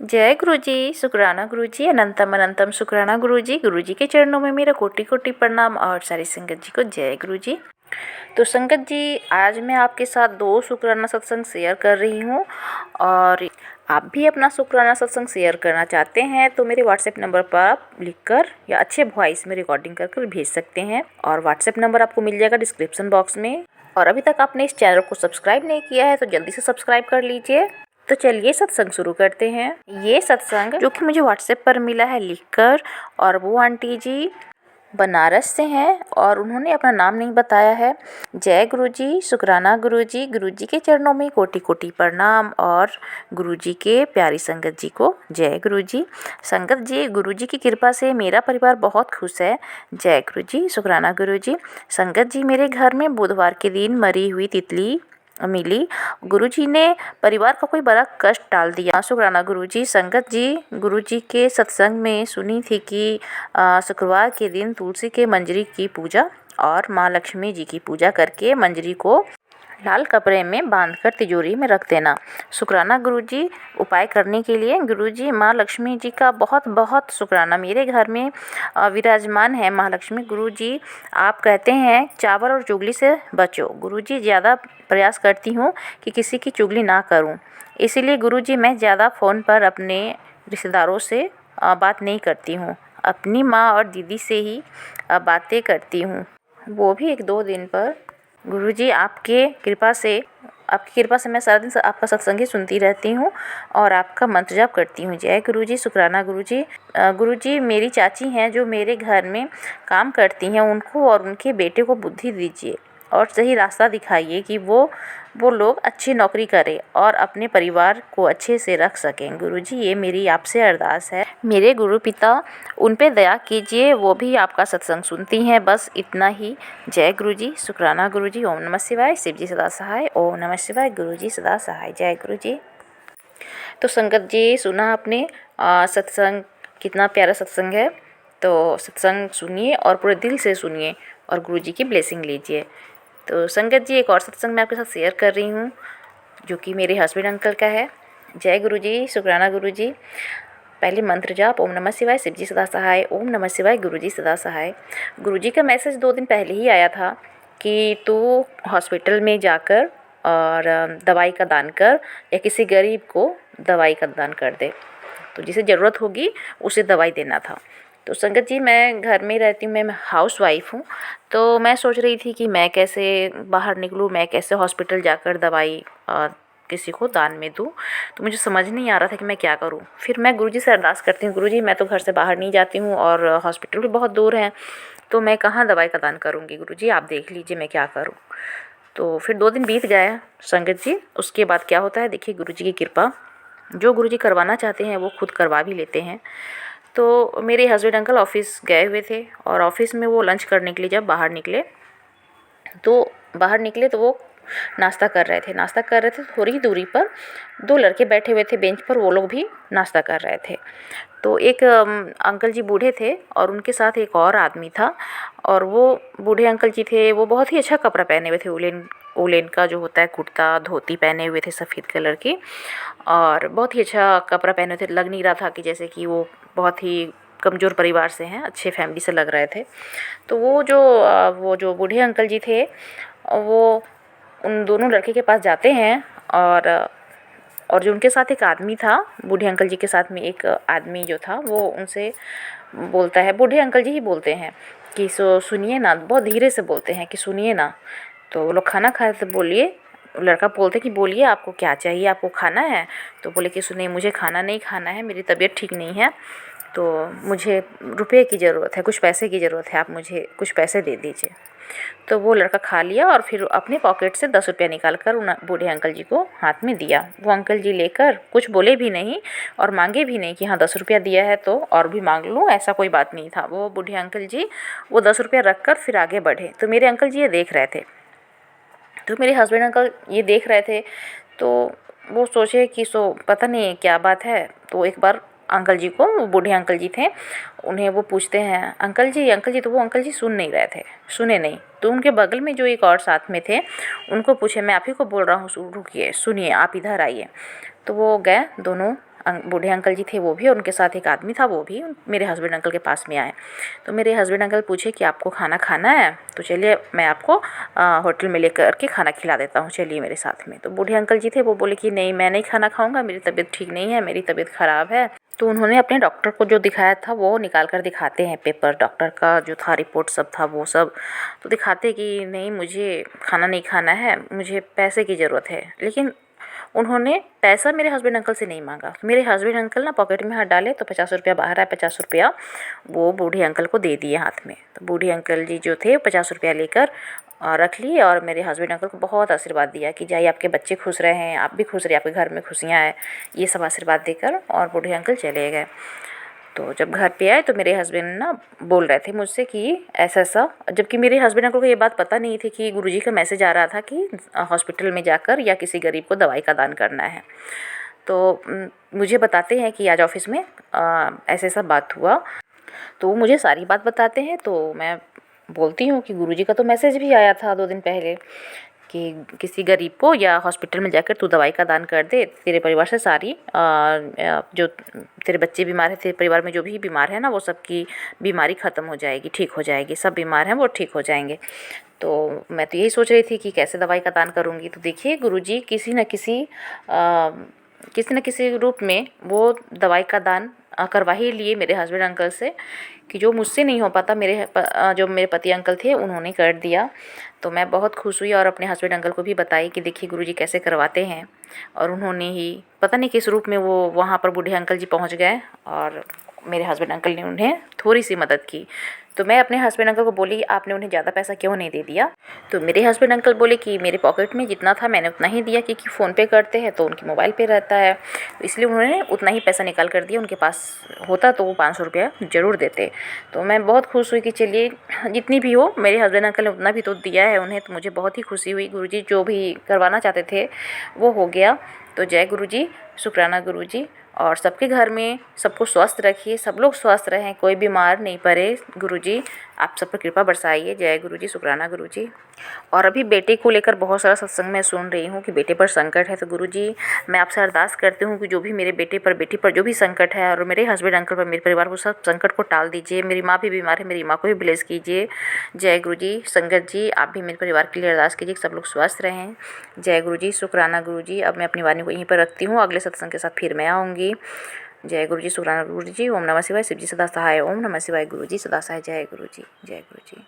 जय गुरु जी, शुक्राना गुरु जी, अनंतम अनंतम शुक्राना गुरु जी। गुरु जी के चरणों में मेरा कोटि कोटि प्रणाम और सारी संगत जी को जय गुरु जी। तो संगत जी, आज मैं आपके साथ 2 शुक्राना सत्संग शेयर कर रही हूँ और आप भी अपना शुक्राना सत्संग शेयर करना चाहते हैं तो मेरे व्हाट्सएप नंबर पर आप लिखकर या अच्छे वॉइस में रिकॉर्डिंग कर भेज सकते हैं और व्हाट्सएप नंबर आपको मिल जाएगा डिस्क्रिप्शन बॉक्स में। और अभी तक आपने इस चैनल को सब्सक्राइब नहीं किया है तो जल्दी से सब्सक्राइब कर लीजिए। तो चलिए सत्संग शुरू करते हैं। ये सत्संग जो कि मुझे व्हाट्सएप पर मिला है लिखकर, और वो आंटी जी बनारस से हैं और उन्होंने अपना नाम नहीं बताया है। जय गुरु जी, शुक्राना गुरु जी के चरणों में कोटि कोटि प्रणाम और गुरु जी के प्यारी संगत जी को जय गुरु जी। संगत जी, गुरु जी की कृपा से मेरा परिवार बहुत खुश है। जय गुरु जी, शुक्राना गुरु जी। संगत जी, मेरे घर में बुधवार के दिन मरी हुई तितली मिली। गुरुजी ने परिवार का कोई बड़ा कष्ट टाल दिया। शुक्राना गुरुजी। संगत जी, गुरुजी के सत्संग में सुनी थी कि शुक्रवार के दिन तुलसी के मंजरी की पूजा और माँ लक्ष्मी जी की पूजा करके मंजरी को लाल कपड़े में बांधकर तिजोरी में रख देना। शुक्राना गुरुजी। उपाय करने के लिए गुरुजी, माँ लक्ष्मी जी का बहुत बहुत शुक्राना। मेरे घर में विराजमान है माँ लक्ष्मी। गुरुजी, आप कहते हैं चावल और चुगली से बचो। गुरुजी, ज़्यादा प्रयास करती हूँ कि किसी की चुगली ना करूँ, इसीलिए गुरुजी मैं ज़्यादा फ़ोन पर अपने रिश्तेदारों से बात नहीं करती हूँ। अपनी माँ और दीदी से ही बातें करती हूँ, वो भी 1-2 दिन पर। गुरुजी, आपकी कृपा से मैं सारा दिन आपका सत्संग ही सुनती रहती हूँ और आपका मंत्र जाप करती हूँ। जय गुरुजी, शुक्राना गुरुजी। गुरुजी, मेरी चाची हैं जो मेरे घर में काम करती हैं, उनको और उनके बेटे को बुद्धि दीजिए और सही रास्ता दिखाइए कि वो लोग अच्छी नौकरी करें और अपने परिवार को अच्छे से रख सकें। गुरुजी, ये मेरी आपसे अरदास है। मेरे गुरु पिता, उन पे दया कीजिए, वो भी आपका सत्संग सुनती हैं। बस इतना ही। जय गुरुजी, शुक्राना गुरुजी। ओम नमः शिवाय। शिव जी सदा सहाय। ओम नमः शिवाय। गुरुजी सदा सहाय। जय गुरुजी। तो संगत जी, सुना आपने सत्संग, कितना प्यारा सत्संग है। तो सत्संग सुनिए और पूरे दिल से सुनिए और गुरुजी की ब्लेसिंग लीजिए। तो संगत जी, एक और सत्संग मैं आपके साथ शेयर कर रही हूँ जो कि मेरे हस्बैंड अंकल का है। जय गुरु जी, शुक्राना गुरु जी। पहले मंत्र जाप ओम नमः शिवाय, शिव जी सदा सहाय। ओम नमः शिवाय, गुरु जी सदा सहाय। गुरु जी का मैसेज 2 दिन पहले ही आया था कि तू हॉस्पिटल में जाकर और दवाई का दान कर या किसी गरीब को दवाई का दान कर दे, तो जिसे ज़रूरत होगी उसे दवाई देना था। तो संगत जी, मैं घर में रहती हूँ, मैं हाउस वाइफ हूँ। तो मैं सोच रही थी कि मैं कैसे बाहर निकलूँ, मैं कैसे हॉस्पिटल जाकर दवाई किसी को दान में दूँ। तो मुझे समझ नहीं आ रहा था कि मैं क्या करूँ। फिर मैं गुरुजी से अरदास करती हूँ, गुरुजी मैं तो घर से बाहर नहीं जाती हूँ और हॉस्पिटल भी बहुत दूर है, तो मैं कहाँ दवाई का दान करूँगी। गुरुजी आप देख लीजिए मैं क्या करूँ। तो फिर 2 दिन बीत गया संगत जी। उसके बाद क्या होता है देखिए, गुरुजी की कृपा, जो गुरुजी करवाना चाहते हैं वो खुद करवा भी लेते हैं। तो मेरे हस्बैंड अंकल ऑफ़िस गए हुए थे और ऑफ़िस में वो लंच करने के लिए जब बाहर निकले तो वो नाश्ता कर रहे थे। थोड़ी ही दूरी पर 2 लड़के बैठे हुए थे बेंच पर, वो लोग भी नाश्ता कर रहे थे। तो एक अंकल जी बूढ़े थे और उनके साथ एक और आदमी था, और वो बूढ़े अंकल जी थे, वो बहुत ही अच्छा कपड़ा पहने हुए थे, उलेन का जो होता है कुर्ता धोती पहने हुए थे सफ़ेद कलर की, और बहुत ही अच्छा कपड़ा पहने थे। लग नहीं रहा था कि जैसे कि वो बहुत ही कमज़ोर परिवार से हैं, अच्छे फैमिली से लग रहे थे। तो वो जो बूढ़े अंकल जी थे, वो उन दोनों लड़के के पास जाते हैं और जो उनके साथ एक आदमी था, बूढ़े अंकल जी के साथ में एक आदमी जो था, वो उनसे बोलता है, बूढ़े अंकल जी ही बोलते हैं कि सुनिए ना, बहुत धीरे से बोलते हैं कि सुनिए ना। तो वो लोग खाना खा रहे थे, बोलिए। लड़का बोलते कि बोलिए आपको क्या चाहिए, आपको खाना है। तो बोले कि सुनिए, मुझे खाना नहीं खाना है, मेरी तबीयत ठीक नहीं है, तो मुझे रुपये की ज़रूरत है, कुछ पैसे की ज़रूरत है, आप मुझे कुछ पैसे दे दीजिए। तो वो लड़का खा लिया और फिर अपने पॉकेट से 10 रुपया निकाल कर उन बूढ़े अंकल जी को हाथ में दिया। वो अंकल जी लेकर कुछ बोले भी नहीं और मांगे भी नहीं कि हाँ 10 रुपया दिया है तो और भी मांग लूँ, ऐसा कोई बात नहीं था। वो बूढ़े अंकल जी वो 10 रुपया रख कर फिर आगे बढ़े। तो मेरे अंकल जी ये देख रहे थे, तो मेरे हस्बैंड अंकल ये देख रहे थे, तो वो सोचे कि पता नहीं क्या बात है। तो एक बार अंकल जी को, वो बूढ़े अंकल जी थे, उन्हें वो पूछते हैं अंकल जी। तो वो अंकल जी सुन नहीं रहे थे, सुने नहीं। तो उनके बगल में जो एक और साथ में थे, उनको पूछे, मैं आप ही को बोल रहा हूँ, रुकिए सुनिए, आप इधर आइए। तो वो गए, दोनों बूढ़े अंकल जी थे वो भी, और उनके साथ एक आदमी था वो भी मेरे हस्बैंड अंकल के पास में आए। तो मेरे हस्बैंड अंकल पूछे कि आपको खाना खाना है, तो चलिए मैं आपको होटल में लेकर के खाना खिला देता हूँ, चलिए मेरे साथ में। तो बूढ़े अंकल जी थे वो बोले कि नहीं, मैं नहीं खाना खाऊंगा, मेरी तबीयत ठीक नहीं है, मेरी तबीयत ख़राब है। तो उन्होंने अपने डॉक्टर को जो दिखाया था वो निकाल कर दिखाते हैं, पेपर डॉक्टर का जो था, रिपोर्ट सब था वो सब। तो दिखाते कि नहीं, मुझे खाना नहीं खाना है, मुझे पैसे की ज़रूरत है। लेकिन उन्होंने पैसा मेरे हस्बैंड अंकल से नहीं मांगा। मेरे हस्बैंड अंकल ना पॉकेट में हाथ डाले तो 50 रुपया बाहर आया, 50 रुपया वो बूढ़े अंकल को दे दिए हाथ में। तो बूढ़े अंकल जी जो थे 50 रुपया लेकर रख लिए, और मेरे हस्बैंड अंकल को बहुत आशीर्वाद दिया कि जाइए, आपके बच्चे खुश रहें, आप भी खुश रहिए, आपके घर में खुशियाँ आए, ये सब आशीर्वाद देकर और बूढ़े अंकल चले गए। तो जब घर पे आए तो मेरे हस्बैंड ना बोल रहे थे मुझसे कि ऐसा ऐसा, जबकि मेरे हस्बैंड अंकल को ये बात पता नहीं थी कि गुरुजी का मैसेज आ रहा था कि हॉस्पिटल में जाकर या किसी गरीब को दवाई का दान करना है। तो मुझे बताते हैं कि आज ऑफिस में ऐसा ऐसा बात हुआ। तो वो मुझे सारी बात बताते हैं। तो मैं बोलती हूँ कि गुरुजी का तो मैसेज भी आया था 2 दिन पहले कि किसी गरीब को या हॉस्पिटल में जाकर तू दवाई का दान कर दे, तेरे परिवार से सारी जो तेरे बच्चे बीमार हैं, तेरे परिवार में जो भी बीमार है ना, वो सबकी बीमारी ख़त्म हो जाएगी, ठीक हो जाएगी, सब बीमार हैं वो ठीक हो जाएंगे। तो मैं तो यही सोच रही थी कि कैसे दवाई का दान करूँगी। तो देखिए गुरुजी किसी न किसी रूप में वो दवाई का दान करवा ही लिए मेरे हस्बैंड अंकल से, कि जो मुझसे नहीं हो पाता जो मेरे पति अंकल थे उन्होंने कर दिया। तो मैं बहुत खुश हुई और अपने हस्बैंड अंकल को भी बताई कि देखिए गुरुजी कैसे करवाते हैं। और उन्होंने ही पता नहीं किस रूप में वो वहाँ पर बूढ़े अंकल जी पहुँच गए और मेरे हस्बैंड अंकल ने उन्हें थोड़ी सी मदद की। तो मैं अपने हस्बैंड अंकल को बोली आपने उन्हें ज़्यादा पैसा क्यों नहीं दे दिया। तो मेरे हस्बैंड अंकल बोले कि मेरे पॉकेट में जितना था मैंने उतना ही दिया, क्योंकि फ़ोन पे करते हैं तो उनके मोबाइल पे रहता है, तो इसलिए उन्होंने उतना ही पैसा निकाल कर दिया। उनके पास होता तो वो 500 रुपया ज़रूर देते। तो मैं बहुत खुश हुई कि चलिए जितनी भी हो मेरे हस्बैंड अंकल ने उतना भी तो दिया है उन्हें, तो मुझे बहुत ही खुशी हुई। गुरुजी जो भी करवाना चाहते थे वो हो गया। तो जय गुरुजी, शुक्राना गुरुजी। और सबके घर में सबको स्वस्थ रखिए, सब लोग स्वस्थ रहें, कोई बीमार नहीं पड़े। गुरुजी आप सब पर कृपा बरसाइए। जय गुरुजी, शुक्राना गुरुजी। और अभी बेटे को लेकर बहुत सारा सत्संग मैं सुन रही हूँ कि बेटे पर संकट है। तो गुरुजी मैं आपसे अरदास करती हूँ कि जो भी मेरे बेटे पर बेटी पर जो भी संकट है, और मेरे हस्बैंड अंकल पर, मेरे परिवार को, सब संकट को टाल दीजिए। मेरी माँ भी बीमार है, मेरी माँ को भी ब्लेस कीजिए। जय गुरुजी। संगत जी आप भी मेरे परिवार के लिए अरदास कीजिए कि सब लोग स्वस्थ रहें। जय गुरुजी, शुक्राना गुरुजी। अब मैं अपनी वाणी को यहीं पर रखती हूँ, अगले सत्संग के साथ फिर मैं आऊँगी। जय गुरुजी, शुक्राना गुरुजी। ओम नमः शिवाय। शिव जी सदा सहाय। ओम नमः शिवाय। गुरुजी सदा सहाय। जय गुरुजी, जय गुरुजी।